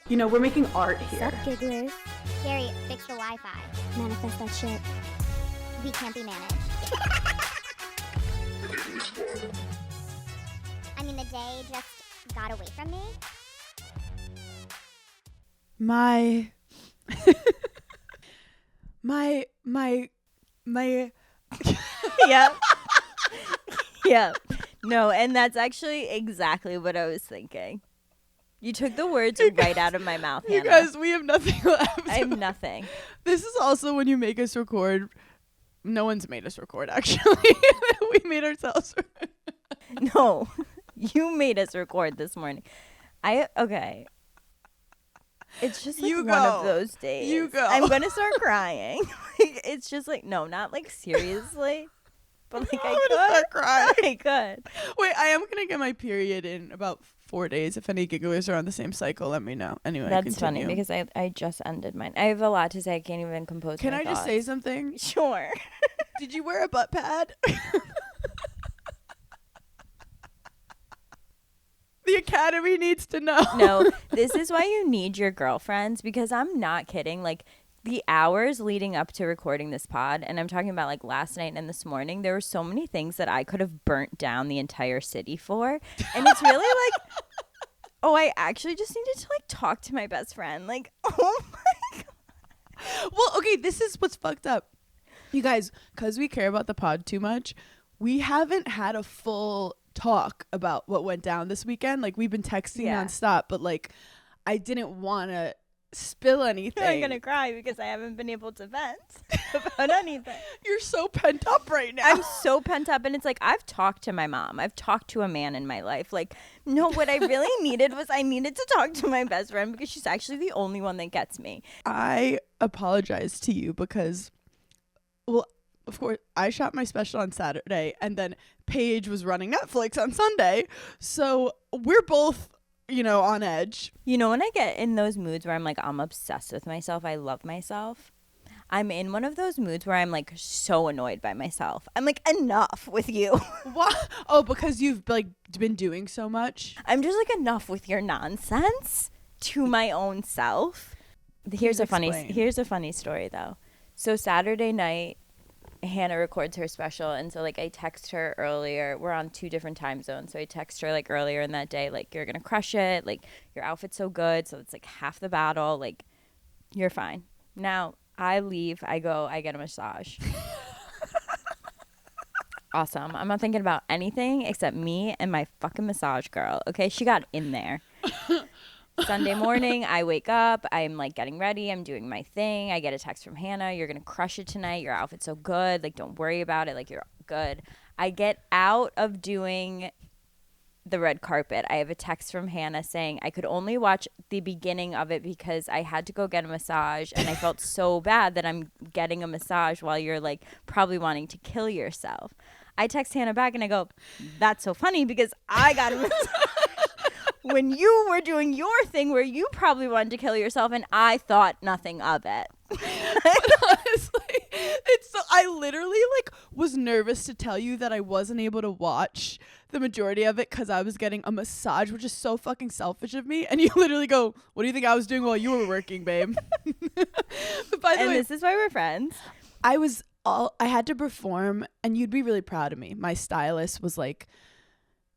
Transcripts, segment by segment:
You know, we're making art here. Sup, gigglers? Gary, fix the Wi-Fi. Manifest that shit. We can't be managed. I mean, the day just got away from me. My Yep. Yep. No, and that's actually exactly what I was thinking. You took the words right out of my mouth, You Hannah. guys, we have nothing left. I have nothing. This is also when you make us record. No one's made us record, actually. We made ourselves record. No, you made us record this morning. Okay. It's just like You one of go. those days. You go. I'm going to start crying. It's just like, no, not like seriously. But like I'm gonna start crying. I could. Wait, I am gonna get my period in about 4 days. If any gigglers are on the same cycle, let me know. Anyway, That's continue. funny because I just ended mine. I have a lot to say. I can't even compose Can my I just thoughts. say something? Sure. Did you wear a butt pad? The Academy needs to know. No, this is why you need your girlfriends, because I'm not kidding. Like, the hours leading up to recording this pod, and I'm talking about like last night and this morning, there were so many things that I could have burnt down the entire city for. And it's really like, oh, I actually just needed to like talk to my best friend. Like, oh my God. Well, okay, this is what's fucked up. You guys, because we care about the pod too much, we haven't had a full talk about what went down this weekend. Like, we've been texting nonstop, but like, I didn't want to spill anything. I'm going to cry because I haven't been able to vent about anything. You're so pent up right now. I'm so pent up, and it's like, I've talked to my mom. I've talked to a man in my life. Like, no, what I really needed was I needed to talk to my best friend because she's actually the only one that gets me. I apologize to you because, well, of course, I shot my special on Saturday, and then Paige was running Netflix on Sunday. So we're both, you know, on edge. You know, when I get in those moods where I'm like, I'm obsessed with myself, I love myself, I'm in one of those moods where I'm like so annoyed by myself. I'm like, enough with you. What? Oh, because you've like been doing so much? I'm just like, enough with your nonsense to my own self. Here's a funny story though. So Saturday night, Hannah records her special, and so like I text her earlier. We're on 2 different time zones, so I text her like earlier in that day, like, you're gonna crush it, like your outfit's so good, so it's like half the battle, like you're fine. Now I leave, I go, I get a massage. Awesome. I'm not thinking about anything except me and my fucking massage girl. Okay, she got in there. Sunday morning, I wake up, I'm like getting ready, I'm doing my thing. I get a text from Hannah, you're gonna crush it tonight, your outfit's so good, like don't worry about it, like you're good. I get out of doing the red carpet. I have a text from Hannah saying I could only watch the beginning of it because I had to go get a massage, and I felt so bad that I'm getting a massage while you're like probably wanting to kill yourself. I text Hannah back and I go, that's so funny because I got a massage when you were doing your thing where you probably wanted to kill yourself, and I thought nothing of it. Honestly, it's so, I literally like was nervous to tell you that I wasn't able to watch the majority of it because I was getting a massage, which is so fucking selfish of me. And you literally go, what do you think I was doing while you were working, babe? But by the way, this is why we're friends. I had to perform, and you'd be really proud of me. My stylist was like,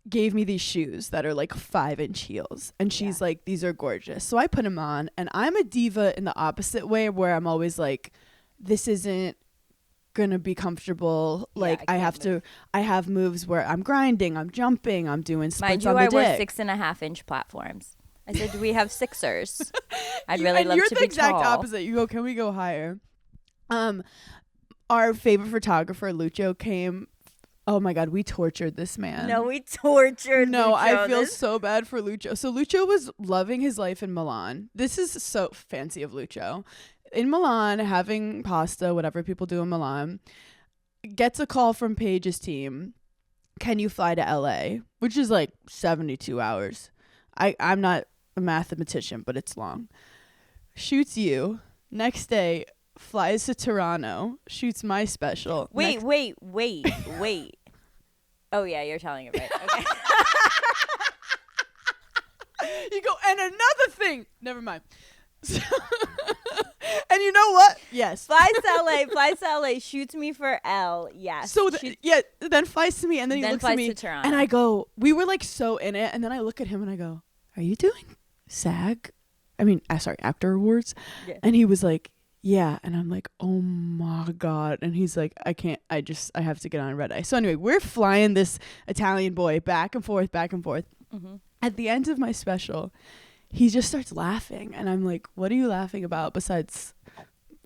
gave me these shoes that are like 5-inch heels, and she's like, these are gorgeous. So I put them on, and I'm a diva in the opposite way, where I'm always like, this isn't gonna be comfortable. Like, I have moves where I'm grinding, I'm jumping, I'm doing splits on the dick. I wore 6.5-inch platforms. I said, do we have 6ers? I'd really love to be tall. You're the exact opposite. You go, can we go higher? Our favorite photographer, Lucho, came. Oh my God, we tortured this man. No, we tortured No, Lucho. I feel so bad for Lucho. So Lucho was loving his life in Milan. This is so fancy of Lucho. In Milan, having pasta, whatever people do in Milan, gets a call from Paige's team. Can you fly to LA? Which is like 72 hours. I'm not a mathematician, but it's long. Shoots you. Next day, flies to Toronto, shoots my special. Wait. Oh yeah, you're telling it right. Okay. You go, and another thing. Never mind. And you know what? Yes. Flies to LA, shoots me for L. Yes. So then flies to me, and then he looks at me, to Toronto. and I go, we were like so in it, and then I look at him and I go, are you doing SAG? Actor awards. Yeah. And he was like, yeah. And I'm like, oh my God. And he's like, I have to get on red eye. So anyway, we're flying this Italian boy back and forth. Mm-hmm. At the end of my special, he just starts laughing. And I'm like, what are you laughing about besides,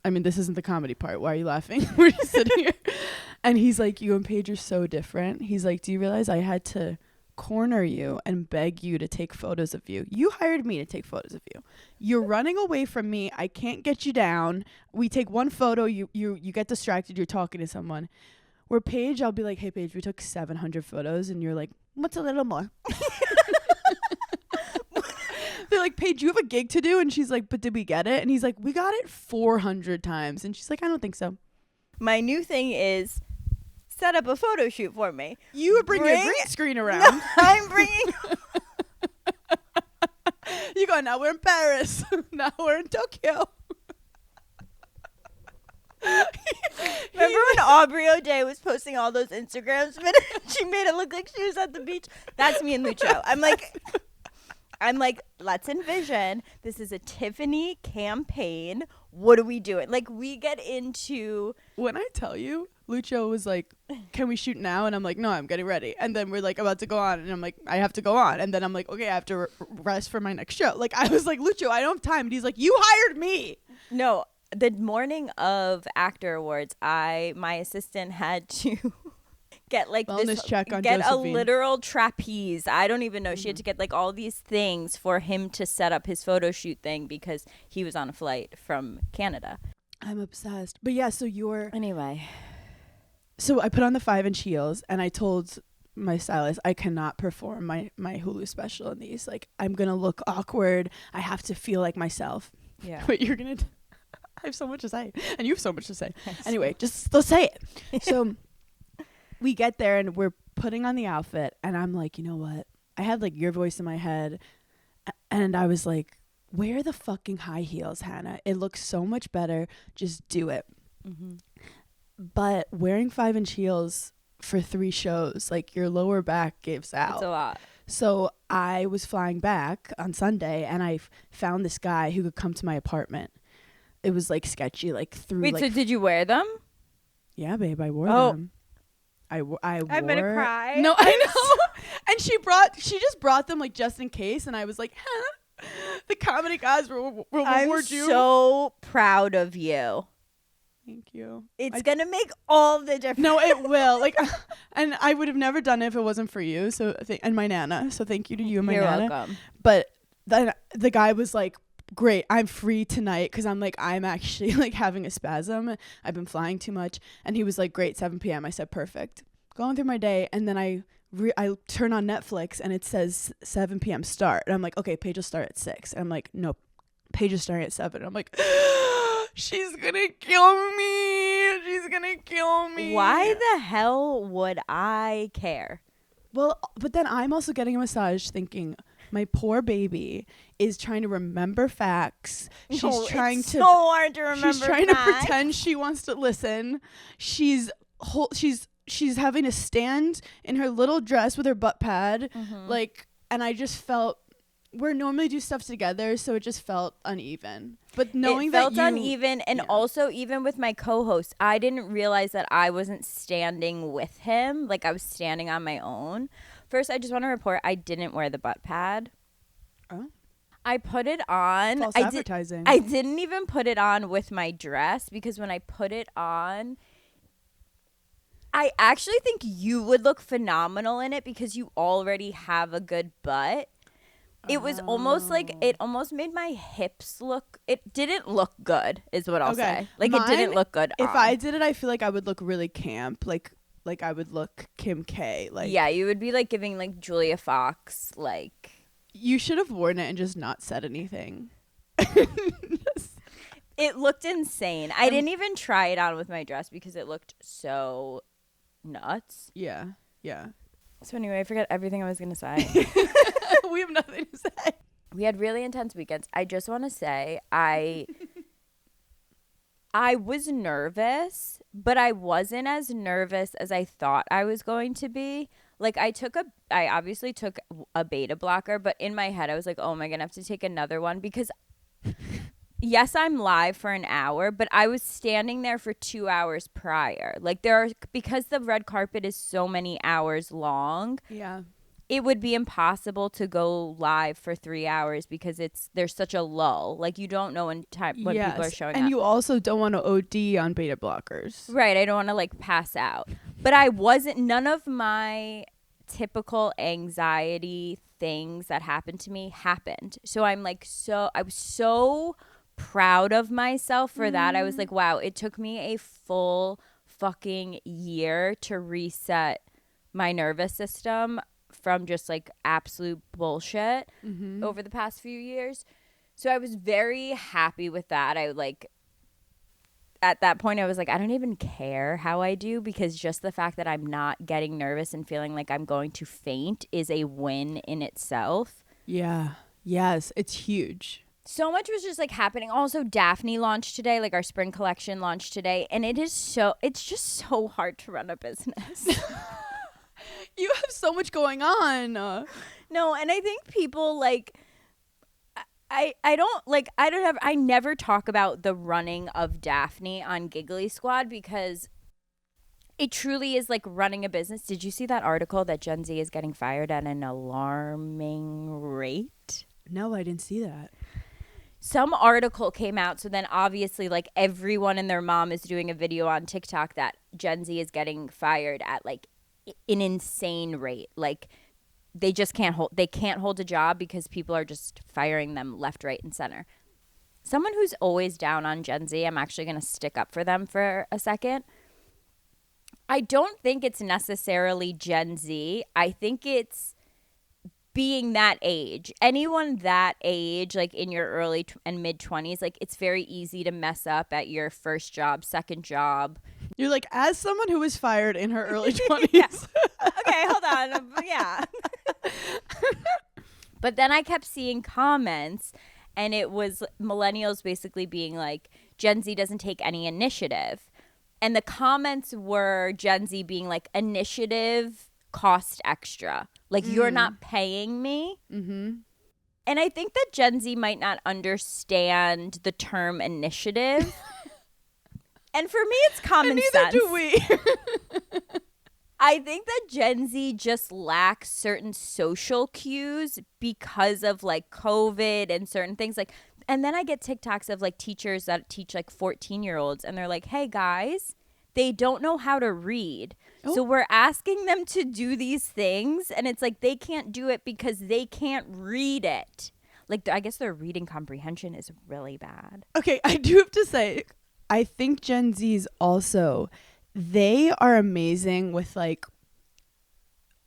this isn't the comedy part. Why are you laughing? We're just sitting here. And he's like, you and Paige are so different. He's like, do you realize I had to corner you and beg you to take photos of you? You hired me to take photos of you. You're running away from me. I can't get you down. We take one photo. You get distracted. You're talking to someone. Where Paige, I'll be like, hey, Paige, we took 700 photos. And you're like, what's a little more? They're like, Paige, you have a gig to do. And she's like, but did we get it? And he's like, we got it 400 times. And she's like, I don't think so. My new thing is set up a photo shoot for me. You would bring your green screen around. No, I'm bringing. You go, now we're in Paris. Now we're in Tokyo. Remember when Aubrey O'Day was posting all those Instagrams? She made it look like she was at the beach. That's me and Lucho. I'm like, let's envision this is a Tiffany campaign. What are we doing? Like, we get into. When I tell you, Lucho was like, can we shoot now? And I'm like, no, I'm getting ready. And then we're like about to go on. And I'm like, I have to go on. And then I'm like, okay, I have to rest for my next show. Like, I was like, Lucho, I don't have time. And he's like, you hired me. No, the morning of Actor Awards, my assistant had to get like wellness check on get Josephine. A literal trapeze. I don't even know. Mm-hmm. She had to get like all these things for him to set up his photo shoot thing because he was on a flight from Canada. I'm obsessed. But yeah, anyway. So I put on the 5-inch heels and I told my stylist I cannot perform my Hulu special in these. Like, I'm going to look awkward. I have to feel like myself. Yeah. But you're going to I have so much to say. And you have so much to say. Anyway, just let's say it. So we get there and we're putting on the outfit and I'm like, you know what? I had like your voice in my head and I was like, wear the fucking high heels, Hannah. It looks so much better. Just do it. Mm-hmm. But wearing 5-inch heels for 3 shows, like your lower back gives out. It's a lot. So I was flying back on Sunday and I found this guy who could come to my apartment. It was like sketchy, like through. Wait, so did you wear them? Yeah, babe, I wore them. I wore. I'm gonna cry. No, I know. And she just brought them like just in case, and I was like, huh? The comedy guys reward you. I'm so proud of you. Thank you. It's gonna make all the difference. No, it will. Like, and I would have never done it if it wasn't for you. So and my nana. So thank you to you and my nana. You're welcome. But then the guy was like, great, I'm free tonight because I'm like, I'm actually like having a spasm. I've been flying too much. And he was like, great, 7 p.m. I said, perfect. Going through my day. And then I turn on Netflix and it says 7 p.m. start. And I'm like, okay, Paige will start at 6. And I'm like, no, Paige is starting at 7. And I'm like, she's going to kill me. She's going to kill me. Why the hell would I care? Well, but then I'm also getting a massage thinking, my poor baby is trying to remember facts. She's trying to. So hard to remember. She's trying to pretend she wants to listen. She's having to stand in her little dress with her butt pad, and I just felt we normally do stuff together, so it just felt uneven. But knowing that it felt uneven, and also even with my co-host, I didn't realize that I wasn't standing with him. Like I was standing on my own. First, I just want to report I didn't wear the butt pad. Oh. I put it on. False advertising. I didn't even put it on with my dress because when I put it on, I actually think you would look phenomenal in it because you already have a good butt. It was almost like it almost made my hips look. It didn't look good, is what I'll say. Like it didn't look good. If I did it, I feel like I would look really camp. Like I would look Kim K. Like yeah, you would be like giving like Julia Fox. Like you should have worn it and just not said anything. It looked insane. I didn't even try it on with my dress because it looked so nuts. Yeah. So anyway, I forgot everything I was gonna say. We have nothing to say. We had really intense weekends. I just want to say I was nervous, but I wasn't as nervous as I thought I was going to be. Like I obviously took a beta blocker, but in my head I was like, oh, am I going to have to take another one? Because yes, I'm live for an hour, but I was standing there for 2 hours prior. Like because the red carpet is so many hours long. Yeah. It would be impossible to go live for 3 hours because there's such a lull. Like you don't know when people are showing up. And you also don't want to OD on beta blockers. Right. I don't want to like pass out. But none of my typical anxiety things that happened to me happened. So I was so proud of myself for that. I was like, wow, it took me a full fucking year to reset my nervous system from just like absolute bullshit over the past few years. So I was very happy with that. At that point I was like, I don't even care how I do, because just the fact that I'm not getting nervous and feeling like I'm going to faint is a win in itself. Yeah. Yes, it's huge. So much was just like happening. Also, Daphne launched today, like our spring collection launched today, and it's just so hard to run a business. You have so much going on. No, and I think people like I never talk about the running of Daphne on Giggly Squad because it truly is like running a business. Did you see that article that Gen Z is getting fired at an alarming rate? No, I didn't see that. Some article came out, so then obviously like everyone and their mom is doing a video on TikTok that Gen Z is getting fired at like an insane rate. Like they just can't hold a job because people are just firing them left, right, and center. Someone who's always down on Gen Z, I'm actually going to stick up for them for a second. I don't think it's necessarily Gen Z. I think it's being that age. Anyone that age, like in your early and mid 20s, like it's very easy to mess up at your first job, second job. You're like, as someone who was fired in her early 20s. Yeah. Okay, hold on. Yeah. But then I kept seeing comments, and it was millennials basically being like, Gen Z doesn't take any initiative. And the comments were Gen Z being like, initiative cost extra. Like, you're not paying me. Mm-hmm. And I think that Gen Z might not understand the term initiative. And for me, it's common sense. Neither do we. I think that Gen Z just lacks certain social cues because of like COVID and certain things. Like, and then I get TikToks of like teachers that teach like 14-year-olds, and they're like, hey guys, they don't know how to read. So we're asking them to do these things, and it's like they can't do it because they can't read it. Like, I guess their reading comprehension is really bad. Okay, I do have to say, I think Gen Zs also, they are amazing with like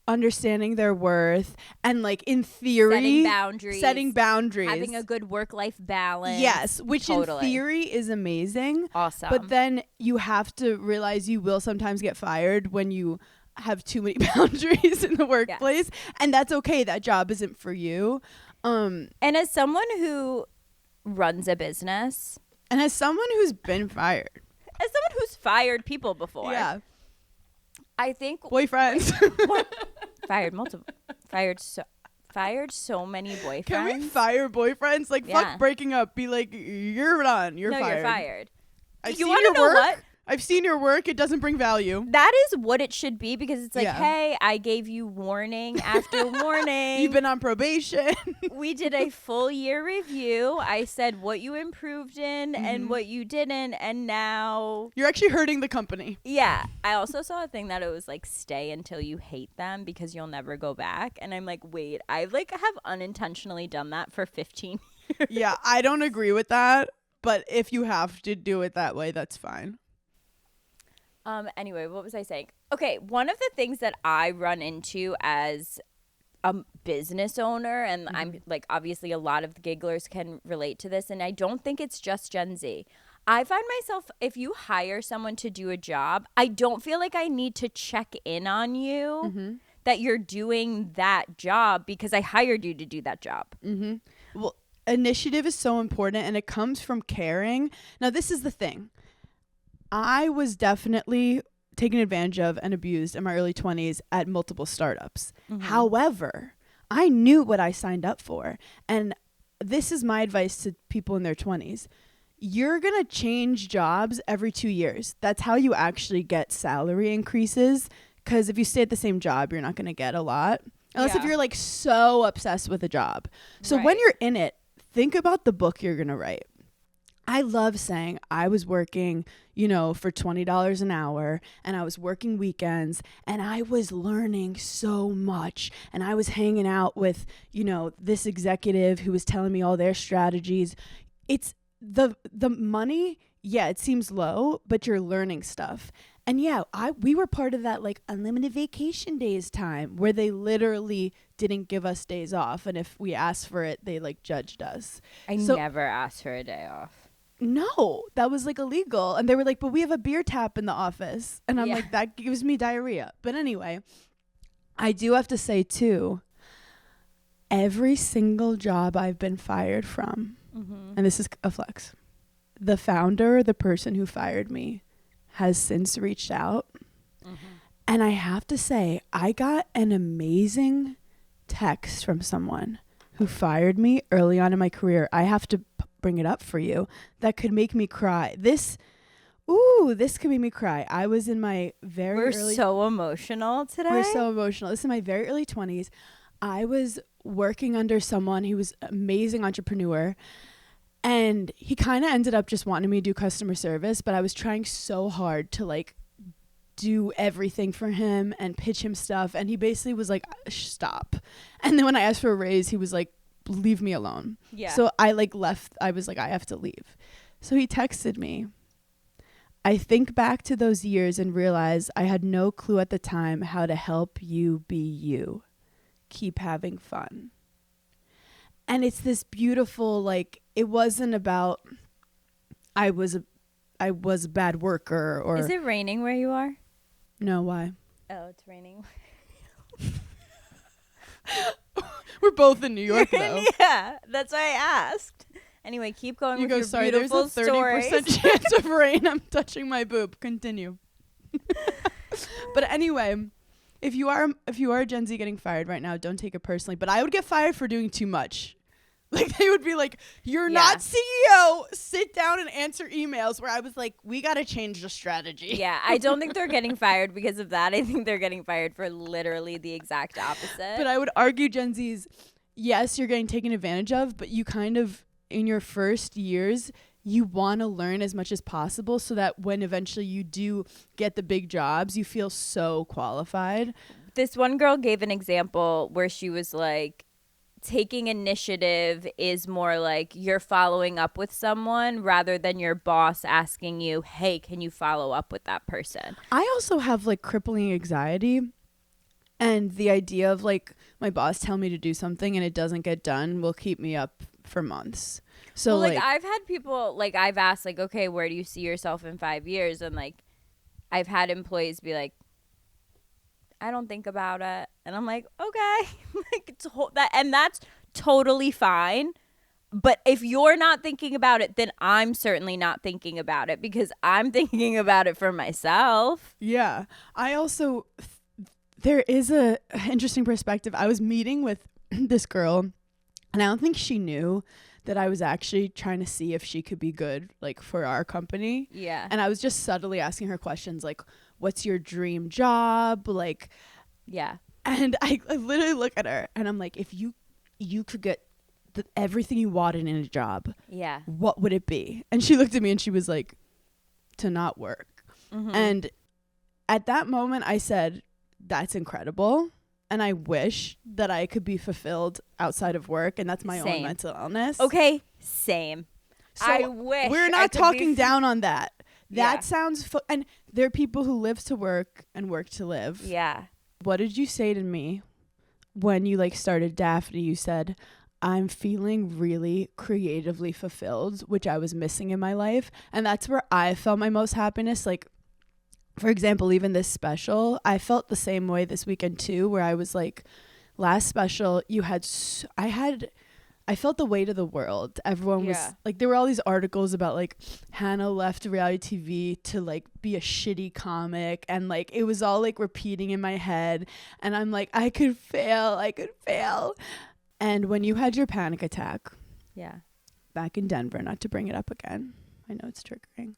understanding their worth and like in theory setting boundaries, having a good work-life balance. Yes, which in theory is amazing. Awesome. But then you have to realize you will sometimes get fired when you have too many boundaries in the workplace. Yes. And that's okay. That job isn't for you. And as someone who runs a business, and as someone who's been fired, as someone who's fired people before, yeah, I think boyfriends fired so many boyfriends. Can we fire boyfriends? Like, fuck breaking up. Be like, you're done. You're fired. You're fired. You want to know what? I've seen your work. It doesn't bring value. That is what it should be, because it's like, hey, I gave you warning after warning. You've been on probation. We did a full year review. I said what you improved in and what you didn't, and now you're actually hurting the company. Yeah. I also saw a thing that it was like, stay until you hate them because you'll never go back. And I'm like, wait, I like have unintentionally done that for 15 years. Yeah, I don't agree with that, but if you have to do it that way, that's fine. Anyway, what was I saying? Okay, one of the things that I run into as a business owner, and I'm like, obviously a lot of the gigglers can relate to this, and I don't think it's just Gen Z. I find myself, if you hire someone to do a job, I don't feel like I need to check in on you that you're doing that job because I hired you to do that job. Well, initiative is so important, and it comes from caring. Now, this is the thing. I was definitely taken advantage of and abused in my early 20s at multiple startups. However, I knew what I signed up for. And this is my advice to people in their 20s. You're going to change jobs every 2 years. That's how you actually get salary increases. Because if you stay at the same job, you're not going to get a lot. Unless if you're like so obsessed with a job. So when you're in it, think about the book you're going to write. I love saying I was working, for $20 an hour, and I was working weekends, and I was learning so much, and I was hanging out with, this executive who was telling me all their strategies. It's the money. Yeah, it seems low, but you're learning stuff. And we were part of that like unlimited vacation days time where they literally didn't give us days off. And if we asked for it, they like judged us. I never asked for a day off. No, that was like illegal. And they were like, but we have a beer tap in the office. And I'm like, that gives me diarrhea. But anyway, I do have to say too, every single job I've been fired from, and this is a flex, the founder, the person who fired me, has since reached out. And I have to say, I got an amazing text from someone who fired me early on in my career. I have to bring it up for you. That could make me cry. This could make me cry. I was in my We're so emotional today. We're so emotional. This is my very early 20s. I was working under someone who was an amazing entrepreneur. And he kind of ended up just wanting me to do customer service, but I was trying so hard to like do everything for him and pitch him stuff. And he basically was like, stop. And then when I asked for a raise, he was like, leave me alone. Yeah. So I like left. I was like, I have to leave. So he texted me. I think back to those years and realize I had no clue at the time how to help you be you. Keep having fun. And it's this beautiful, like, it wasn't about I was a bad worker or. Is it raining where you are? No, why? Oh, it's raining. We're both in New York, though. Yeah, that's why I asked. Anyway, keep going with your beautiful there's a 30% chance of rain. I'm touching my boob. Continue. But anyway, if you are a Gen Z getting fired right now, don't take it personally. But I would get fired for doing too much. Like they would be like, you're not CEO. Sit down and answer emails. Where I was like, we got to change the strategy. Yeah, I don't think they're getting fired because of that. I think they're getting fired for literally the exact opposite. But I would argue Gen Z's, yes, you're getting taken advantage of, but you kind of, in your first years, you want to learn as much as possible so that when eventually you do get the big jobs, you feel so qualified. This one girl gave an example where she was like, taking initiative is more like you're following up with someone rather than your boss asking you, hey, can you follow up with that person? I also have like crippling anxiety, and the idea of like my boss telling me to do something and it doesn't get done will keep me up for months. So well, like I've had people, like I've asked like, okay, where do you see yourself in 5 years? And like I've had employees be like, I don't think about it. And I'm like, okay. And that's totally fine. But if you're not thinking about it, then I'm certainly not thinking about it because I'm thinking about it for myself. Yeah. I also, there is a interesting perspective. I was meeting with this girl, and I don't think she knew that I was actually trying to see if she could be good, like, for our company. Yeah. And I was just subtly asking her questions, like, what's your dream job? Like, yeah. And I literally look at her, and I'm like, if you could get everything you wanted in a job, yeah, what would it be? And she looked at me and she was like, to not work. Mm-hmm. And at that moment, I said, that's incredible. And I wish that I could be fulfilled outside of work. And that's my own mental illness. Okay. Same. So I wish. We're not talking down on that. That sounds and there are people who live to work and work to live. Yeah. What did you say to me when you like started Daphne? You said, I'm feeling really creatively fulfilled, which I was missing in my life. And that's where I felt my most happiness. Like, for example, even this special, I felt the same way this weekend too, where I was like, last special, I had I felt the weight of the world. Everyone was Yeah. like, there were all these articles about like Hannah left reality TV to like be a shitty comic, and like it was all like repeating in my head, and I'm like, I could fail. And when you had your panic attack Yeah. back in Denver, not to bring it up again, I know it's triggering,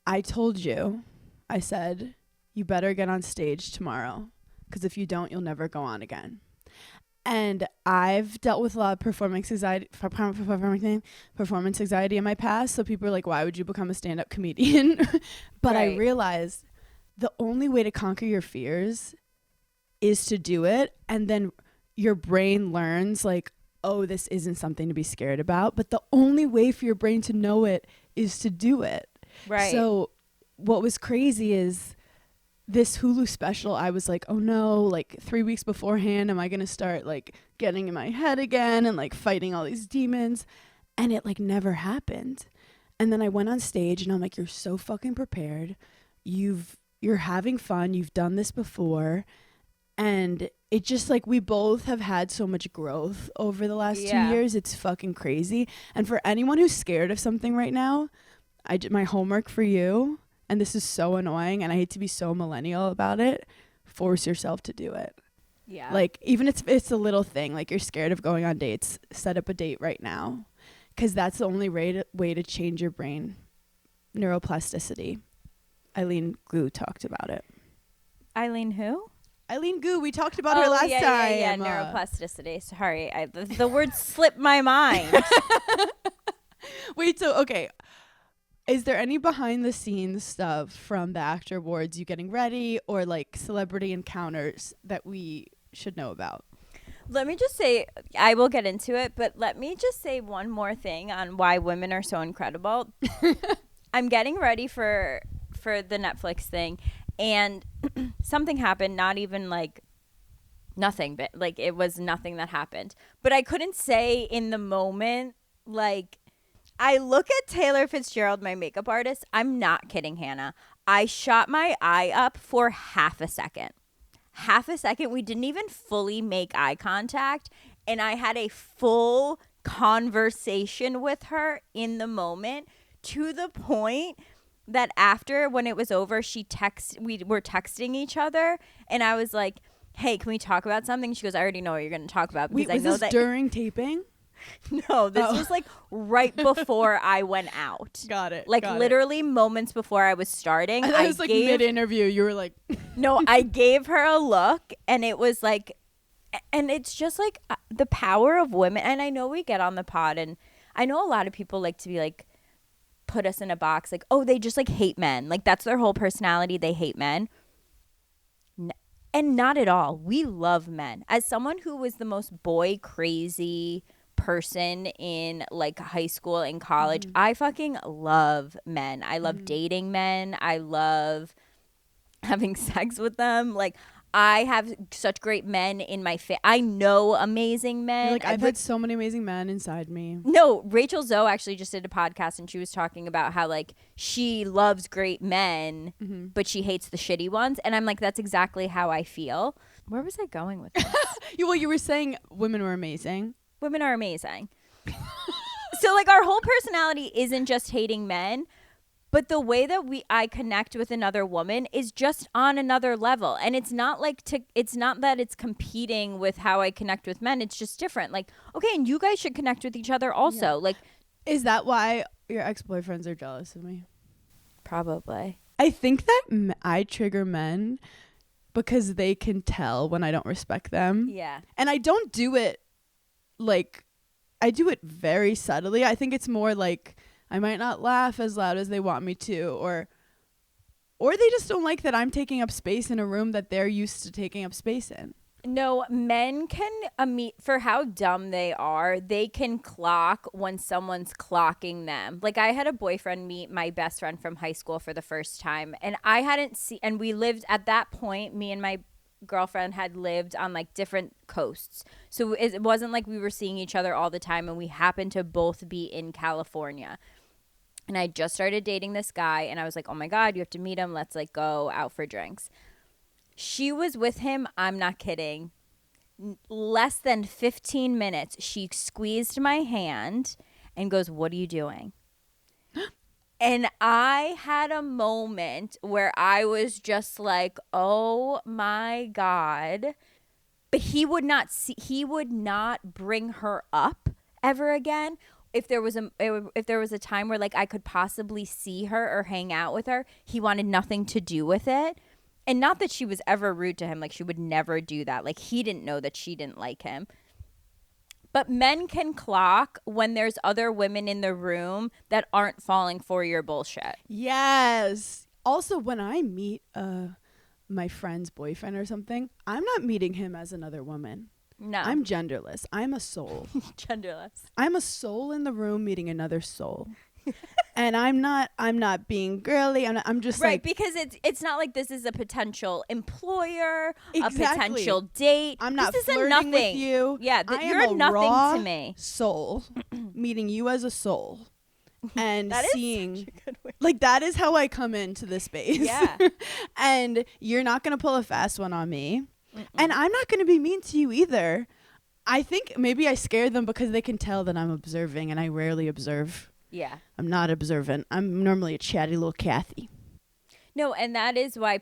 I told you, I said, you better get on stage tomorrow, because if you don't, you'll never go on again. And I've dealt with a lot of performance anxiety in my past. So people are like, why would you become a stand-up comedian? But I Right. realized the only way to conquer your fears is to do it. And then your brain learns like, oh, this isn't something to be scared about. But the only way for your brain to know it is to do it. Right. So what was crazy is this Hulu special, I was like, oh no, like 3 weeks beforehand, am I going to start like getting in my head again and like fighting all these demons? And it like never happened. And then I went on stage and I'm like, you're so fucking prepared. You're having fun. You've done this before. And it just like, we both have had so much growth over the last 2 years. It's fucking crazy. And for anyone who's scared of something right now, I did my homework for you. And this is so annoying, and I hate to be so millennial about it. Force yourself to do it. Yeah. Like, even if it's a little thing, like you're scared of going on dates, set up a date right now. Because that's the only way to change your brain. Neuroplasticity. Eileen Gu talked about it. Eileen who? Eileen Gu, we talked about her last time. Yeah, neuroplasticity. Sorry, the word slipped my mind. Wait, so, okay. Is there any behind the scenes stuff from the Actor Awards, you getting ready, or like celebrity encounters that we should know about? Let me just say, I will get into it, but let me just say one more thing on why women are so incredible. I'm getting ready for the Netflix thing, and something happened, not even like nothing, but like it was nothing that happened. But I couldn't say in the moment, like, I look at Taylor Fitzgerald, my makeup artist. I'm not kidding, Hannah. I shot my eye up for half a second. We didn't even fully make eye contact. And I had a full conversation with her in the moment, to the point that after, when it was over, we were texting each other. And I was like, hey, can we talk about something? She goes, I already know what you're going to talk about. Because Wait, was I know this that during taping? No, this was like right before I went out. Got it. Like literally moments before I was starting. I was like mid-interview. You were like... No, I gave her a look, and it was like... And it's just like the power of women. And I know we get on the pod, and I know a lot of people like to be like, put us in a box. Like, oh, they just like hate men. Like that's their whole personality. They hate men. And not at all. We love men. As someone who was the most boy crazy person in like high school and college, I fucking love men. I love dating men. I love having sex with them. Like I have such great men in my I know amazing men. You're like, I've had so many amazing men inside me. No, Rachel Zoe actually just did a podcast, and she was talking about how like she loves great men, but she hates the shitty ones. And I'm like, that's exactly how I feel. Where was I going with this? You were saying women were amazing. Women are amazing. So like our whole personality isn't just hating men, but the way that I connect with another woman is just on another level. And it's not like it's not that it's competing with how I connect with men. It's just different. Like, okay, and you guys should connect with each other also. Yeah. Like, is that why your ex-boyfriends are jealous of me? Probably. I think that I trigger men because they can tell when I don't respect them. Yeah. And I don't do it like, I do it very subtly. I think it's more like I might not laugh as loud as they want me to, or they just don't like that I'm taking up space in a room that they're used to taking up space in. No, men can, for how dumb they are, they can clock when someone's clocking them. Like, I had a boyfriend meet my best friend from high school for the first time, and I hadn't seen, and we lived, at that point, me and my girlfriend had lived on, like, different coasts. So it wasn't like we were seeing each other all the time, and we happened to both be in California. And I just started dating this guy, and I was like, oh, my God, you have to meet him. Let's, like, go out for drinks. She was with him, I'm not kidding, less than 15 minutes, she squeezed my hand and goes, "What are you doing?" And I had a moment where I was just like, "Oh my God." But he would not bring her up ever again. If there was a time where like I could possibly see her or hang out with her, he wanted nothing to do with it. And not that she was ever rude to him, like she would never do that. Like he didn't know that she didn't like him. But men can clock when there's other women in the room that aren't falling for your bullshit. Yes. Also, when I meet my friend's boyfriend or something, I'm not meeting him as another woman. No. I'm genderless. I'm a soul. Genderless. I'm a soul in the room meeting another soul. And I'm not being girly. I'm just right, like, because it's not like this is a potential employer, exactly. a potential date. I'm not this flirting is nothing with you. Yeah, you're am a nothing raw to me. Soul meeting you as a soul and that seeing is such a good way. like that is how I come into this space. Yeah. And you're not gonna pull a fast one on me. And I'm not gonna be mean to you either. I think maybe I scare them because they can tell that I'm observing, and I rarely observe. Yeah. I'm not observant. I'm normally a chatty little Kathy. No, and that is why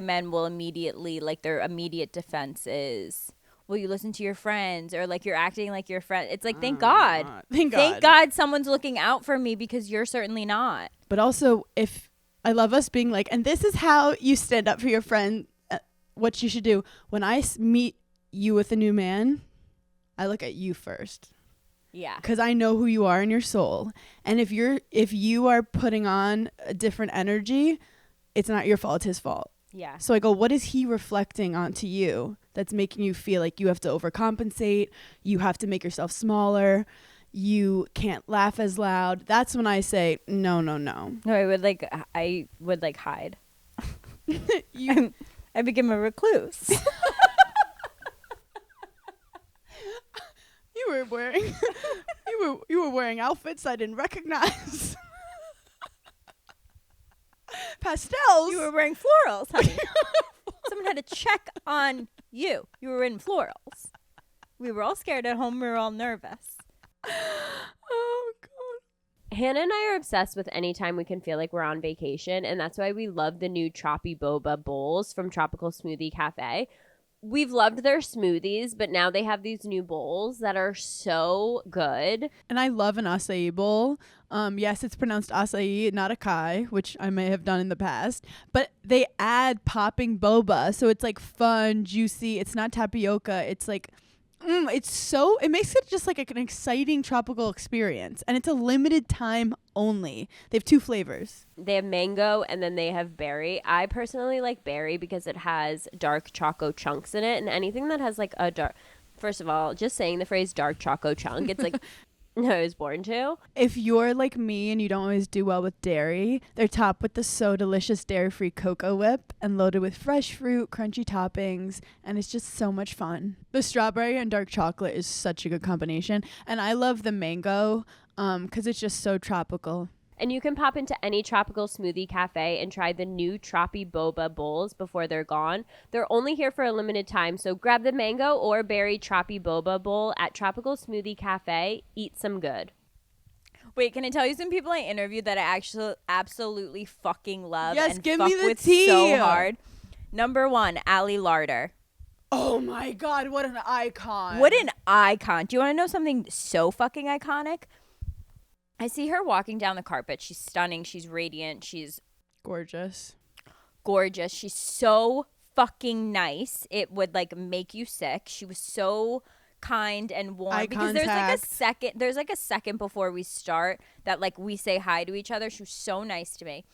men will immediately, like, their immediate defense is, well, you listen to your friends, or like you're acting like your friend. It's like, thank God. Thank God. Thank God someone's looking out for me, because you're certainly not. But also, if I love us being like, and this is how you stand up for your friend, what you should do. When I meet you with a new man, I look at you first. Yeah. Because I know who you are in your soul. And if you are putting on a different energy, it's not your fault, it's his fault. Yeah. So I go, what is he reflecting onto you that's making you feel like you have to overcompensate, you have to make yourself smaller, you can't laugh as loud? That's when I say, no. No, I would hide. I became a recluse. You were wearing outfits I didn't recognize. Pastels. You were wearing florals, honey. Someone had to check on you. You were in florals. We were all scared at home. We were all nervous. Oh, God. Hannah and I are obsessed with any time we can feel like we're on vacation, and that's why we love the new Troppy Boba bowls from Tropical Smoothie Cafe. We've loved their smoothies, but now they have these new bowls that are so good. And I love an acai bowl. Yes, it's pronounced acai, not acai, which I may have done in the past. But they add popping boba, so it's like fun, juicy. It's not tapioca. It's like, it makes it just like an exciting tropical experience. And it's a limited time only. They have 2 flavors. They have mango and then they have berry. I personally like berry because it has dark choco chunks in it. And anything that has like a dark... First of all, just saying the phrase dark choco chunk, it's like... No, I was born to. If you're like me and you don't always do well with dairy, they're topped with the so delicious dairy-free cocoa whip and loaded with fresh fruit, crunchy toppings, and it's just so much fun. The strawberry and dark chocolate is such a good combination, and I love the mango because it's just so tropical. And you can pop into any Tropical Smoothie Cafe and try the new Troppy Boba bowls before they're gone. They're only here for a limited time, so grab the mango or berry Troppy Boba bowl at Tropical Smoothie Cafe. Eat some good. Wait, can I tell you some people I interviewed that I actually absolutely fucking love? Yes, and give fuck me the with tea. so hard. Number 1, Allie Larder. Oh my God, what an icon. What an icon. Do you want to know something so fucking iconic? I see her walking down the carpet. She's stunning. She's radiant. She's gorgeous. She's so fucking nice. It would like make you sick. She was so kind and warm. Eye because there's like a second before we start that like we say hi to each other. She was so nice to me.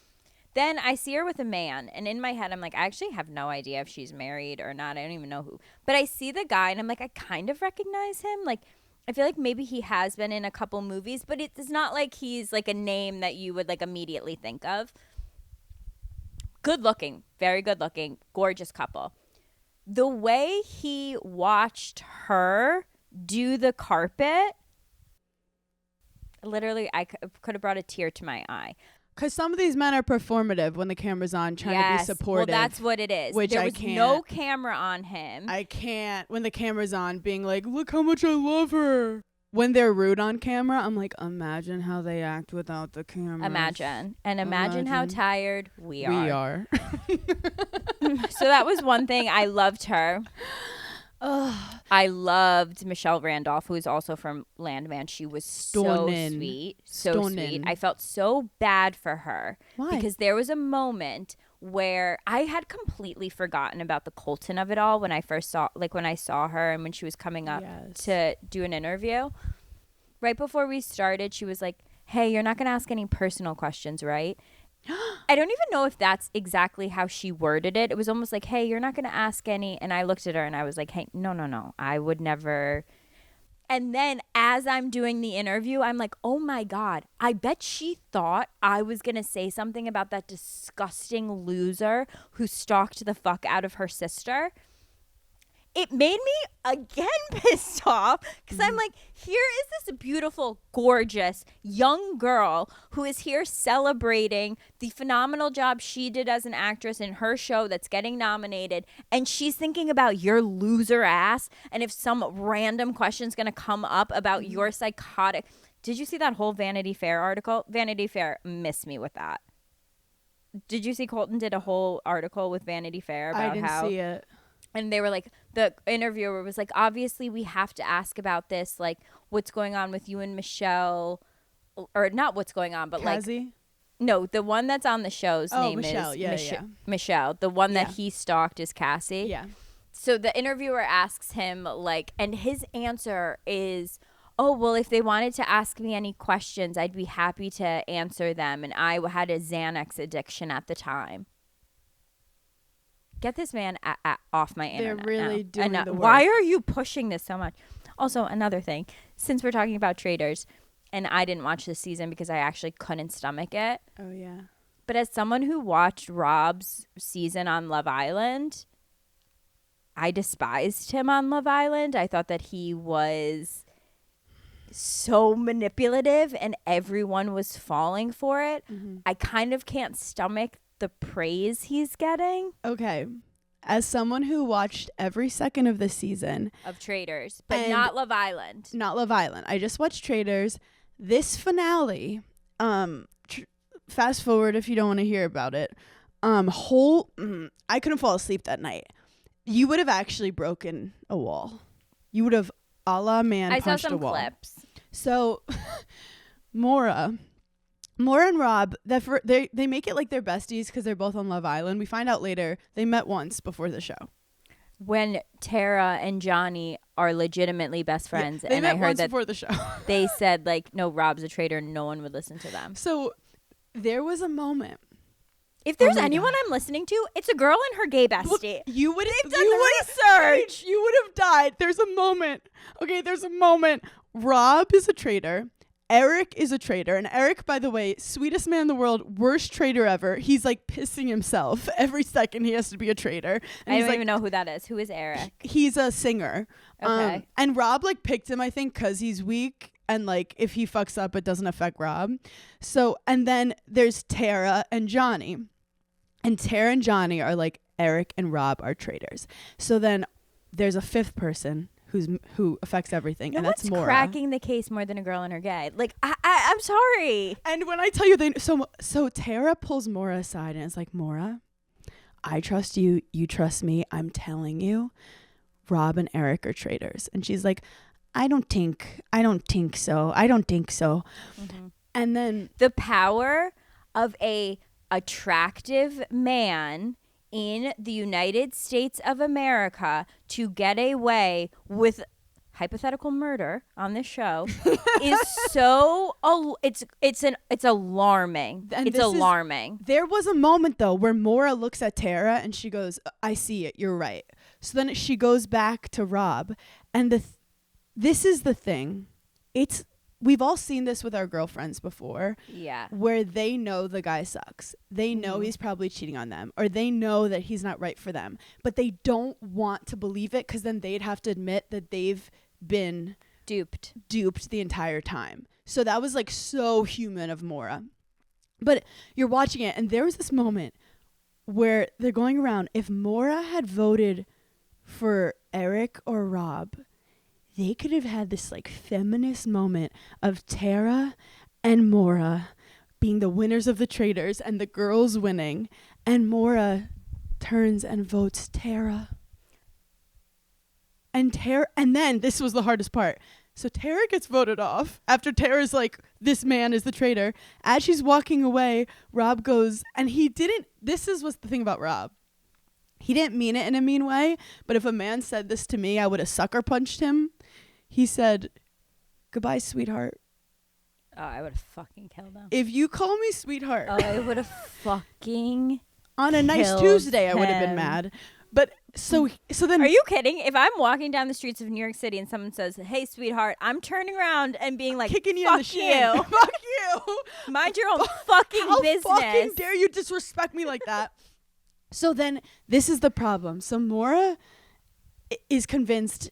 Then I see her with a man, and in my head I'm like, I actually have no idea if she's married or not. I don't even know who. But I see the guy and I'm like, I kind of recognize him. Like, I feel like maybe he has been in a couple movies, but it's not like he's like a name that you would like immediately think of. Good looking, very good looking, gorgeous couple. The way he watched her do the carpet, literally, I could have brought a tear to my eye. Because some of these men are performative when the camera's on, trying to be supportive. Well, that's what it is. Which there I was can't. no camera on him. I can't, when the camera's on, being like, look how much I love her. When they're rude on camera, I'm like, imagine how they act without the camera. Imagine. And imagine how tired we are. We are. So that was one thing. I loved her. I loved Michelle Randolph, who is also from Landman. She was so sweet. So sweet. I felt so bad for her. Why? Because there was a moment where I had completely forgotten about the Colton of it all when I first saw, like when I saw her and when she was coming up to do an interview. Right before we started, she was like, hey, you're not going to ask any personal questions, right? I don't even know if that's exactly how she worded it. It was almost like, hey, you're not going to ask any. And I looked at her and I was like, hey, no. I would never. And then as I'm doing the interview, I'm like, oh my God, I bet she thought I was going to say something about that disgusting loser who stalked the fuck out of her sister. It made me again pissed off because I'm like, here is this beautiful, gorgeous young girl who is here celebrating the phenomenal job she did as an actress in her show that's getting nominated. And she's thinking about your loser ass. And if some random question's going to come up about your psychotic. Did you see that whole Vanity Fair article? Vanity Fair missed me with that. Did you see Colton did a whole article with Vanity Fair about I didn't see it. And they were like, the interviewer was like, obviously we have to ask about this, like what's going on with you and Michelle, or not what's going on, but Cassie? like, no, the one that's on the show's name Michelle. is Yeah. Michelle. The one that he stalked is Cassie. Yeah. So the interviewer asks him like, and his answer is, oh, well, if they wanted to ask me any questions, I'd be happy to answer them. And I had a Xanax addiction at the time. Get this man off my internet. They're really doing the work. Why are you pushing this so much? Also, another thing, since we're talking about traitors, and I didn't watch this season because I actually couldn't stomach it. Oh, yeah. But as someone who watched Rob's season on Love Island, I despised him on Love Island. I thought that he was so manipulative and everyone was falling for it. Mm-hmm. I kind of can't stomach the praise he's getting. Okay. As someone who watched every second of the season of Traitors, but not Love Island. Not Love Island. I just watched Traitors. This finale, fast forward if you don't want to hear about it. I couldn't fall asleep that night. You would have actually broken a wall. You would have a la man punched a wall. I saw some clips. So Maura and Rob, they make it like they're besties because they're both on Love Island. We find out later they met once before the show. When Tara and Johnny are legitimately best friends. Yeah, they and met I heard once that before the show. They said like, no, Rob's a traitor. No one would listen to them. So there was a moment. If there's anyone I'm listening to, it's a girl and her gay bestie. Well, you would have done the research. You would have died. There's a moment. Okay, there's a moment. Rob is a traitor. Eric is a traitor. And Eric, by the way, sweetest man in the world, worst traitor ever. He's like pissing himself every second he has to be a traitor. And I don't even know who that is. Who is Eric? He's a singer. Okay. And Rob like picked him, I think, because he's weak. And like if he fucks up, it doesn't affect Rob. So, and then there's Tara and Johnny. And Tara and Johnny are like, Eric and Rob are traitors. So then there's a fifth person who affects everything, and that's Maura. Cracking the case more than a girl and her gay. Like I'm sorry. And when I tell you, so Tara pulls Maura aside and it's like, Maura, I trust you. You trust me. I'm telling you, Rob and Eric are traitors. And she's like, I don't think so. Mm-hmm. And then the power of a attractive man in the United States of America to get away with hypothetical murder on this show is so it's alarming. It's alarming. There was a moment though where Maura looks at Tara and she goes, I see it, you're right. So then she goes back to Rob, and this is the thing. We've all seen this with our girlfriends before. Yeah. Where they know the guy sucks. They know he's probably cheating on them, or they know that he's not right for them, but they don't want to believe it because then they'd have to admit that they've been duped the entire time. So that was like so human of Maura. But you're watching it, and there was this moment where they're going around. If Maura had voted for Eric or Rob, they could have had this like feminist moment of Tara and Maura being the winners of the traders and the girls winning, and Maura turns and votes Tara. And then this was the hardest part. So Tara gets voted off after Tara's like, this man is the traitor. As she's walking away, Rob goes, and this is what's the thing about Rob. He didn't mean it in a mean way, but if a man said this to me, I would have sucker punched him. He said, goodbye, sweetheart. Oh, I would have fucking killed him. If you call me sweetheart. Oh, I would have fucking on a nice killed Tuesday, I would have been him. mad. But so then. Are you kidding? If I'm walking down the streets of New York City and someone says, hey, sweetheart, I'm turning around and being like, kicking you fuck in the shin. you. Fuck you. Mind your own fucking How business. fucking dare you disrespect me like that? So then this is the problem. So Maura is convinced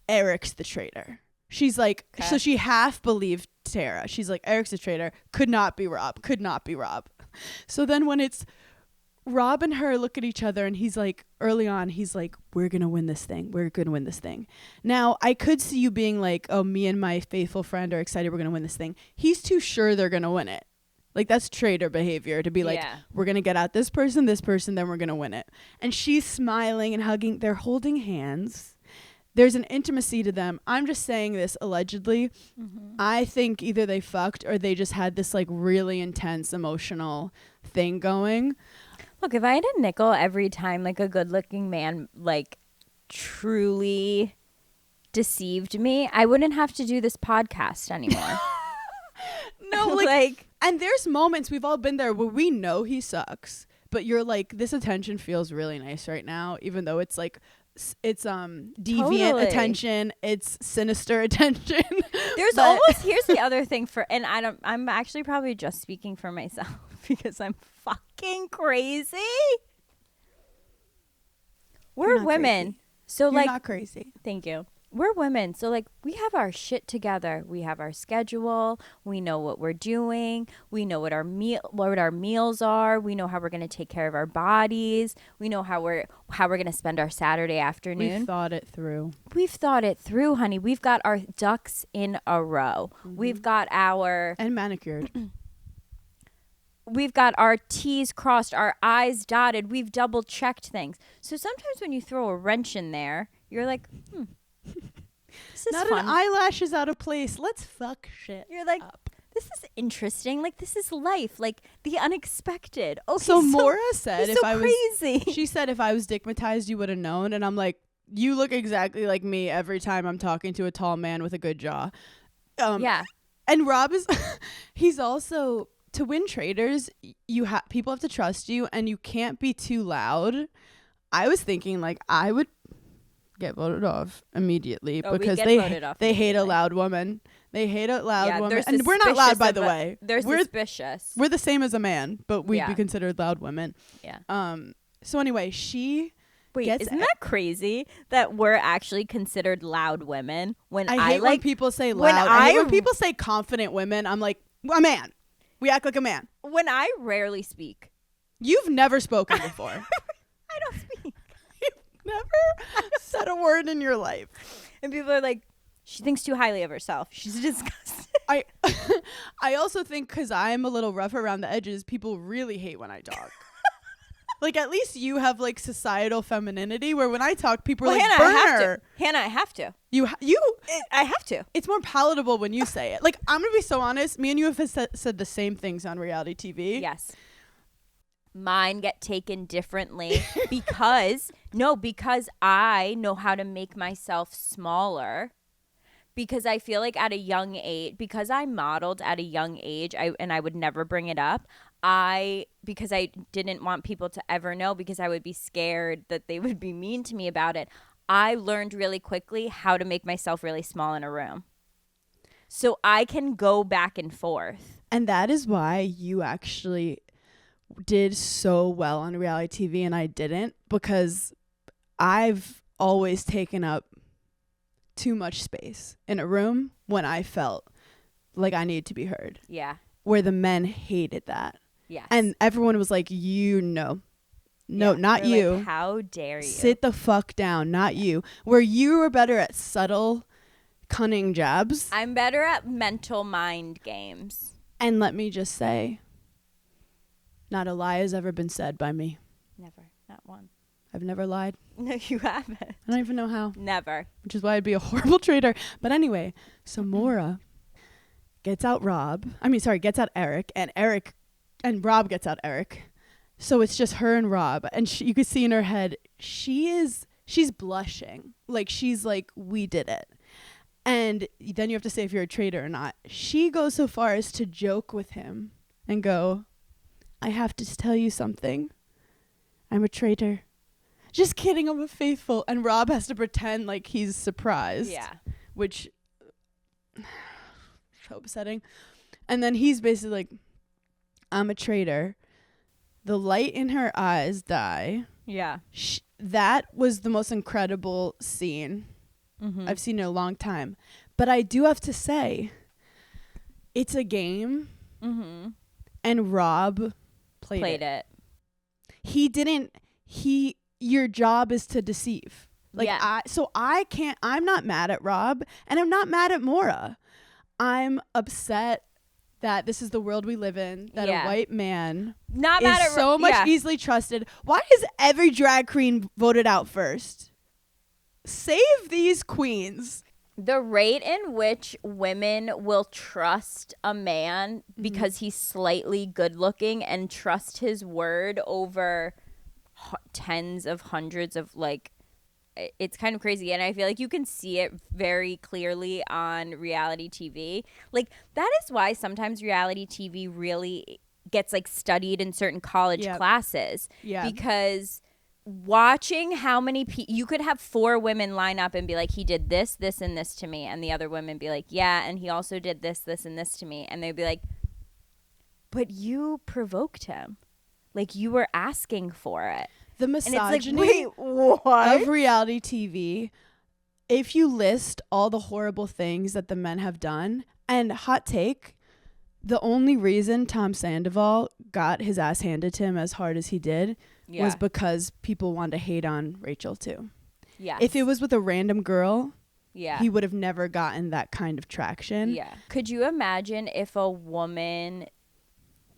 Eric's the traitor. She's like, so she half believed Tara. She's like, Eric's the traitor. Could not be Rob. Could not be Rob. So then when it's Rob and her look at each other, and he's like, early on, he's like, we're going to win this thing. We're going to win this thing. Now, I could see you being like, oh, me and my faithful friend are excited we're going to win this thing. He's too sure they're going to win it. Like, that's traitor behavior to be like, we're going to get out this person, then we're going to win it. And she's smiling and hugging. They're holding hands. There's an intimacy to them. I'm just saying this allegedly. Mm-hmm. I think either they fucked or they just had this like really intense emotional thing going. Look, if I had a nickel every time like a good-looking man like truly deceived me, I wouldn't have to do this podcast anymore. No, like, and there's moments, we've all been there, where we know he sucks, but you're like, this attention feels really nice right now, even though it's like, it's deviant attention, it's sinister attention. There's almost, here's the other thing and I'm actually probably just speaking for myself because I'm fucking crazy. We're women. Crazy. So You're like, not crazy. Thank you. We're women. So like, we have our shit together. We have our schedule. We know what we're doing. We know what our meals are. We know how we're going to take care of our bodies. We know how we're going to spend our Saturday afternoon. We've thought it through. We've thought it through, honey. We've got our ducks in a row. Mm-hmm. We've got our and manicured. We've got our T's crossed, our I's dotted. We've double checked things. So sometimes when you throw a wrench in there, you're like, this is not fun. an eyelash is out of place. Let's fuck shit. You're like, up. This is interesting. Like, this is life. Like, the unexpected. Oh, so Maura said, if I was she said, if I was stigmatized, you would have known. And I'm like, you look exactly like me every time I'm talking to a tall man with a good jaw. Yeah. And Rob is, he's also, to win traders, people have to trust you, and you can't be too loud. I was thinking like I would get voted off immediately because they hate a loud woman. They hate a loud woman. And we're not loud, by the way. They're suspicious. We're the same as a man, but we'd be considered loud women. Yeah. So anyway, she isn't that crazy that we're actually considered loud women? When I hate when people say loud. I hate when people say confident women. I'm like, a man. We act like a man. When I rarely speak. You've never spoken before. I don't speak. Never said a word in your life. And people are like, she thinks too highly of herself. She's disgusting. I also think because I'm a little rough around the edges, people really hate when I talk. Like, at least you have like societal femininity where when I talk, people are like, Berner. Hannah, I have to. I have to. It's more palatable when you say it. Like, I'm going to be so honest. Me and you have said the same things on reality TV. Yes. Mine get taken differently because I know how to make myself smaller, because I feel like at a young age, because I modeled at a young age, and I would never bring it up, because I didn't want people to ever know, because I would be scared that they would be mean to me about it, I learned really quickly how to make myself really small in a room. So I can go back and forth. And that is why you actually did so well on reality TV and I didn't, because I've always taken up too much space in a room when I felt like I needed to be heard. Yeah. where the men hated that. Yes. And everyone was like, no, Yeah. not They're you. like, how dare you? Sit the fuck down, not you. Where you were better at subtle, cunning jabs. I'm better at mental mind games. And let me just say, not a lie has ever been said by me. Never. Not one. I've never lied. No, you haven't. I don't even know how, Never. which is why I'd be a horrible traitor. But anyway, so Maura gets out Eric, and Rob gets out Eric. So it's just her and Rob, and you could see in her head, she's blushing. Like, she's like, we did it. And then you have to say if you're a traitor or not. She goes so far as to joke with him and go, I have to tell you something. I'm a traitor. Just kidding, I'm a faithful. And Rob has to pretend like he's surprised. Yeah. Which, so upsetting. And then he's basically like, I'm a traitor. The light in her eyes die. Yeah. That was the most incredible scene I've seen in a long time. But I do have to say, it's a game. And Rob played it. He didn't. Your job is to deceive. Like, yeah. I'm not mad at Rob, and I'm not mad at Maura. I'm upset that this is the world we live in, that a white man not mad is at so much easily trusted. Why is every drag queen voted out first? Save these queens. The rate in which women will trust a man because he's slightly good looking and trust his word over tens of hundreds of, like, it's kind of crazy. And I feel like you can see it very clearly on reality TV. Like, that is why sometimes reality TV really gets, like, studied in certain college classes. Yeah. Because watching how many you could have 4 women line up and be like, he did this, this, and this to me. And the other women be like, yeah, and he also did this, this, and this to me. And they'd be like, but you provoked him. Like, you were asking for it. The misogyny like, wait, what? of reality TV, if you list all the horrible things that the men have done, and hot take, the only reason Tom Sandoval got his ass handed to him as hard as he did was because people wanted to hate on Rachel too. Yeah. If it was with a random girl, he would have never gotten that kind of traction. Yeah. Could you imagine if a woman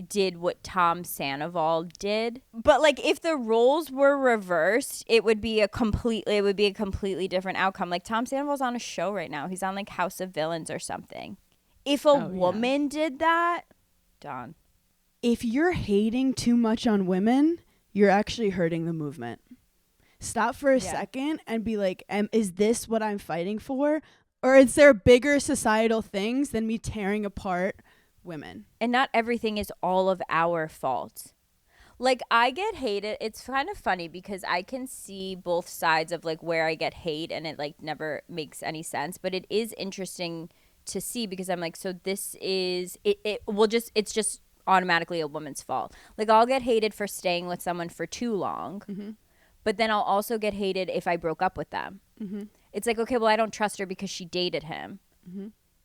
did what Tom Sandoval did? But, like, if the roles were reversed, it would be a completely different outcome. Like, Tom Sandoval's on a show right now. He's on, like, House of Villains or something. If a woman did that, done. If you're hating too much on women, you're actually hurting the movement. Stop for a second and be like, is this what I'm fighting for? Or is there bigger societal things than me tearing apart women? And not everything is all of our fault. Like, I get hated. It's kind of funny because I can see both sides of, like, where I get hate, and it, like, never makes any sense. But it is interesting to see because I'm like, so this is it's just automatically a woman's fault. Like, I'll get hated for staying with someone for too long, but then I'll also get hated if I broke up with them. It's like, okay, well, I don't trust her because she dated him.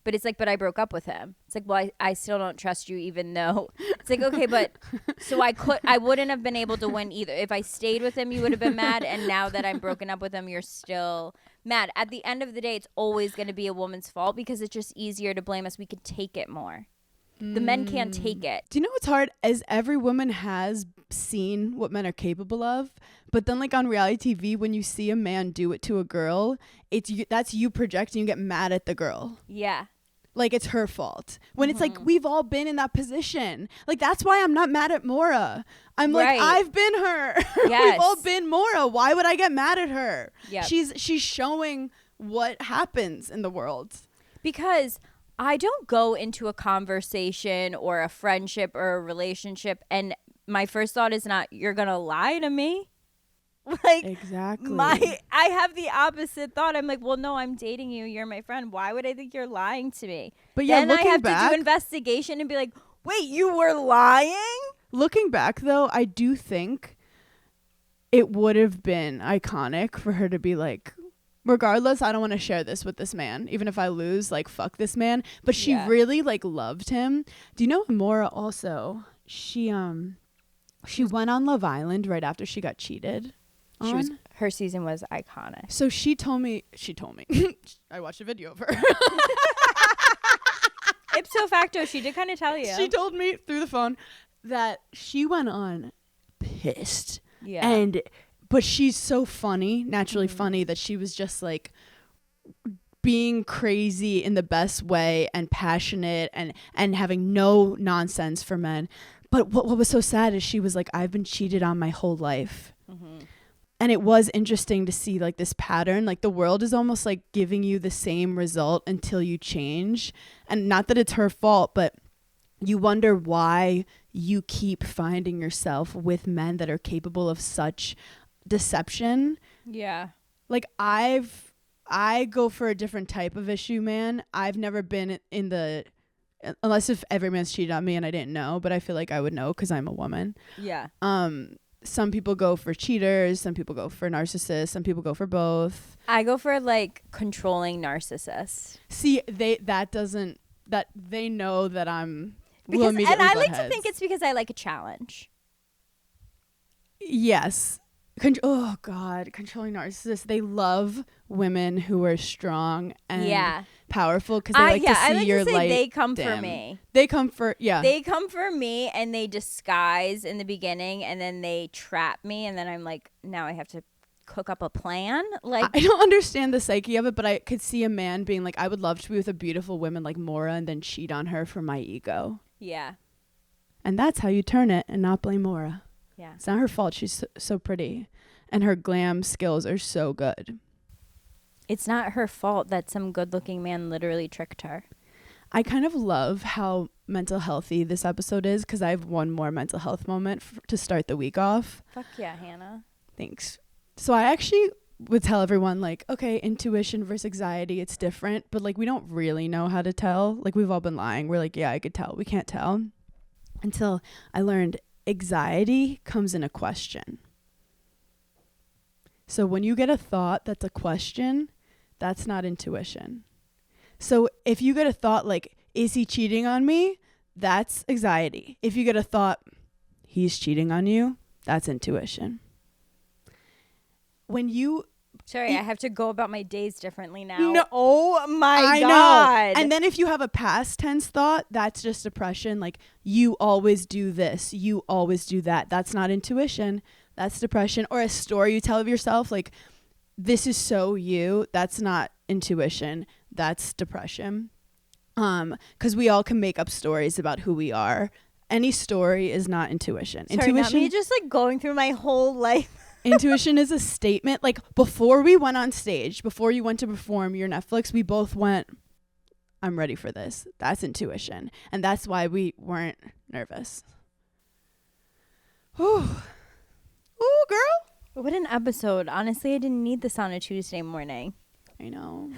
But it's like, but I broke up with him. It's like, well, I still don't trust you, even though it's like, okay, but so I wouldn't have been able to win either. If I stayed with him, you would have been mad. And now that I'm broken up with him, you're still mad. At the end of the day, it's always going to be a woman's fault because it's just easier to blame us. We can take it more. The men can't take it. Do you know what's hard? As every woman has seen what men are capable of, but then, like, on reality TV, when you see a man do it to a girl, that's you projecting. You get mad at the girl. Yeah. Like, it's her fault. When it's like, we've all been in that position. Like, that's why I'm not mad at Maura. I'm like, I've been her. Yes. We've all been Maura. Why would I get mad at her? Yep. She's showing what happens in the world. Because I don't go into a conversation or a friendship or a relationship and my first thought is not, you're going to lie to me. Like, exactly. I have the opposite thought. I'm like, well, no, I'm dating you. You're my friend. Why would I think you're lying to me? But yeah, then I have to do investigation and be like, wait, you were lying? Looking back, though, I do think it would have been iconic for her to be like, regardless, I don't want to share this with this man. Even if I lose, like, fuck this man. But she really, like, loved him. Do you know Mora also? She went on Love Island right after she got cheated. Her season was iconic. So she told me I watched a video of her. Ipso facto, she did kind of tell you. She told me through the phone that she went on pissed. Yeah. But she's so funny, naturally funny, that she was just like being crazy in the best way and passionate and having no nonsense for men. But what was so sad is she was like, I've been cheated on my whole life. And it was interesting to see like this pattern, like the world is almost like giving you the same result until you change. And not that it's her fault, but you wonder why you keep finding yourself with men that are capable of such deception. Yeah. Like I go for a different type of issue, man. I've never been in the, unless if every man's cheated on me and I didn't know, but I feel like I would know because I'm a woman. Yeah. Some people go for cheaters, some people go for narcissists, some people go for both. I go for like controlling narcissists. See, they know that I'm because, and I like to think it's because I like a challenge. Yes. Oh God, controlling narcissists. They love women who are strong and powerful because they like to see I like your to say light. They come dim. for me. They come for They come for me, and they disguise in the beginning, and then they trap me, and then I'm like, now I have to cook up a plan. Like I don't understand the psyche of it, but I could see a man being like, I would love to be with a beautiful woman like Mora and then cheat on her for my ego. Yeah. And that's how you turn it and not blame Mora. Yeah. It's not her fault. She's so pretty. And her glam skills are so good. It's not her fault that some good-looking man literally tricked her. I kind of love how mental healthy this episode is because I have one more mental health moment to start the week off. Fuck yeah, Hannah. Thanks. So I actually would tell everyone like, okay, intuition versus anxiety, it's different. But like we don't really know how to tell. Like we've all been lying. We're like, yeah, I could tell. We can't tell. Until I learned anxiety comes in a question. So when you get a thought that's a question, that's not intuition. So if you get a thought like, is he cheating on me? That's anxiety. If you get a thought, he's cheating on you, that's intuition. When you... Sorry, I have to go about my days differently now. No, oh my God. Know. And then if you have a past tense thought, that's just depression. Like, you always do this. You always do that. That's not intuition. That's depression. Or a story you tell of yourself, like, this is so you. That's not intuition. That's depression. Because we all can make up stories about who we are. Any story is not intuition. Sorry, intuition, not me just like going through my whole life. Intuition is a statement. Like before we went on stage, before you went to perform your Netflix, we both went, I'm ready for this. That's intuition. And that's why we weren't nervous. Ooh, girl. What an episode. Honestly, I didn't need this on a Tuesday morning. I know.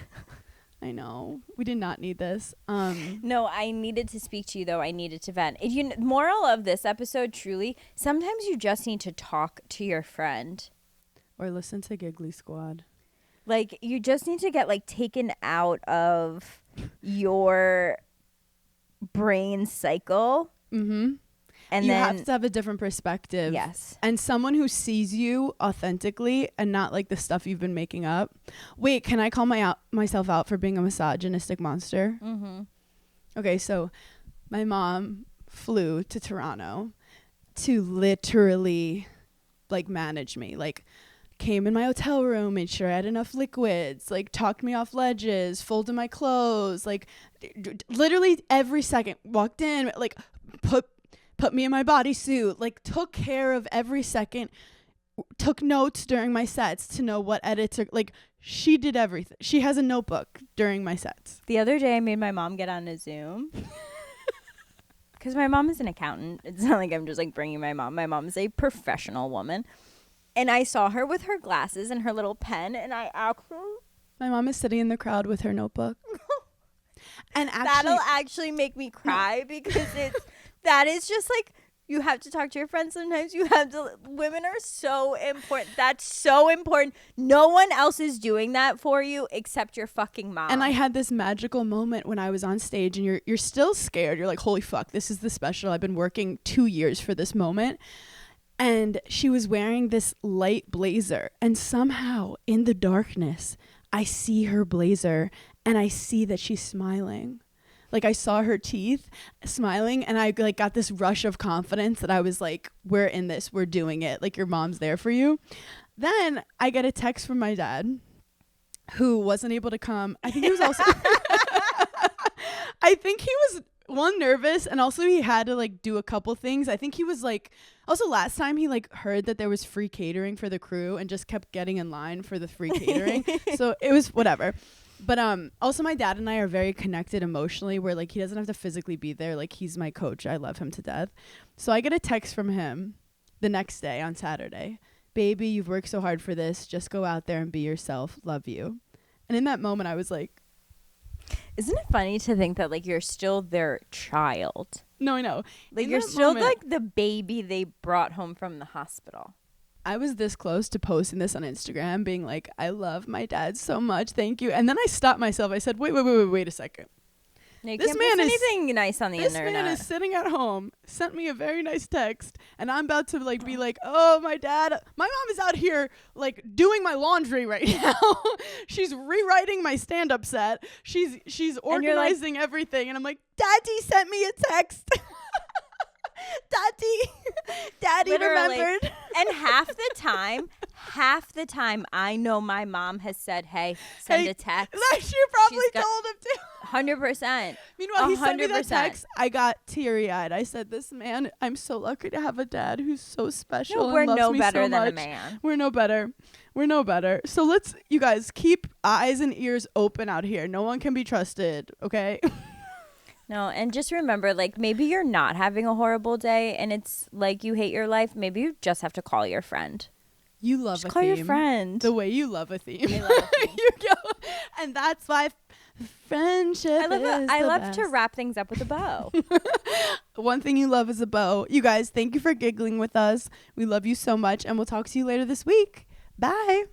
We did not need this. No, I needed to speak to you, though. I needed to vent. Moral of this episode, truly, sometimes you just need to talk to your friend. Or listen to Giggly Squad. Like, you just need to get, like, taken out of your brain cycle. Mm-hmm. And you then have to have a different perspective. Yes. And someone who sees you authentically and not like the stuff you've been making up. Wait, can I call myself out for being a misogynistic monster? Mm-hmm. Okay, so my mom flew to Toronto to literally like manage me. Like came in my hotel room, made sure I had enough liquids, like talked me off ledges, folded my clothes, like literally every second walked in, like put me in my bodysuit, like took care of every second, took notes during my sets to know what edits are, like she did everything. She has a notebook during my sets. The other day I made my mom get on a Zoom because my mom is an accountant. It's not like I'm just like bringing my mom. My mom is a professional woman. And I saw her with her glasses and her little pen, and I actually... My mom is sitting in the crowd with her notebook. And actually, that'll actually make me cry because that is just like, You have to talk to your friends sometimes. You have to. Women are so important. That's so important. No one else is doing that for you except your fucking mom. And I had this magical moment when I was on stage, and you're still scared. You're like, holy fuck, this is the special. I've been working 2 years for this moment. And she was wearing this light blazer, and somehow in the darkness, I see her blazer, and I see that she's smiling. Like, I saw her teeth smiling, and I like got this rush of confidence that I was like, we're in this, we're doing it. Like, your mom's there for you. Then I get a text from my dad, who wasn't able to come. I think he was also I think he was one, nervous, and also he had to like do a couple things. I think he was like, also last time he like heard that there was free catering for the crew and just kept getting in line for the free catering. So it was whatever. But also my dad and I are very connected emotionally, where like he doesn't have to physically be there. Like, he's my coach. I love him to death. So I get a text from him the next day on Saturday. Baby, you've worked so hard for this. Just go out there and be yourself. Love you. And in that moment I was like, isn't it funny to think that like you're still their child? no, I know. Like, In you're that still moment, like the baby they brought home from the hospital. I was this close to posting this on Instagram, being like, I love my dad so much. Thank you. And then I stopped myself. I said, wait a second. No, you This can't man post is- anything nice on the This internet. man is sitting at home, sent me a very nice text, and I'm about to like be like, oh, my mom is out here like doing my laundry right now. She's rewriting my stand-up set. She's you're like- organizing everything, and I'm like, Daddy sent me a text. Daddy Literally. remembered. And half the time, I know my mom has said, "Hey, send Hey, a text." She probably She's got- told him to. 100%. Meanwhile, he sent me that 100%. text. I got teary-eyed. I said, "This man, I'm so lucky to have a dad who's so special No, and we're loves no me better so than a much." man. We're no better. We're no better. So let's, you guys, keep eyes and ears open out here. No one can be trusted, okay? No, and just remember, like, maybe you're not having a horrible day and it's like you hate your life. Maybe you just have to call your friend. You love Just a call theme. your friend. The way you love a theme. I love a theme. You go. And that's why friendship I love is to the wrap things up with a bow. best. One thing you love is a bow. You guys, thank you for giggling with us. We love you so much, and we'll talk to you later this week. Bye.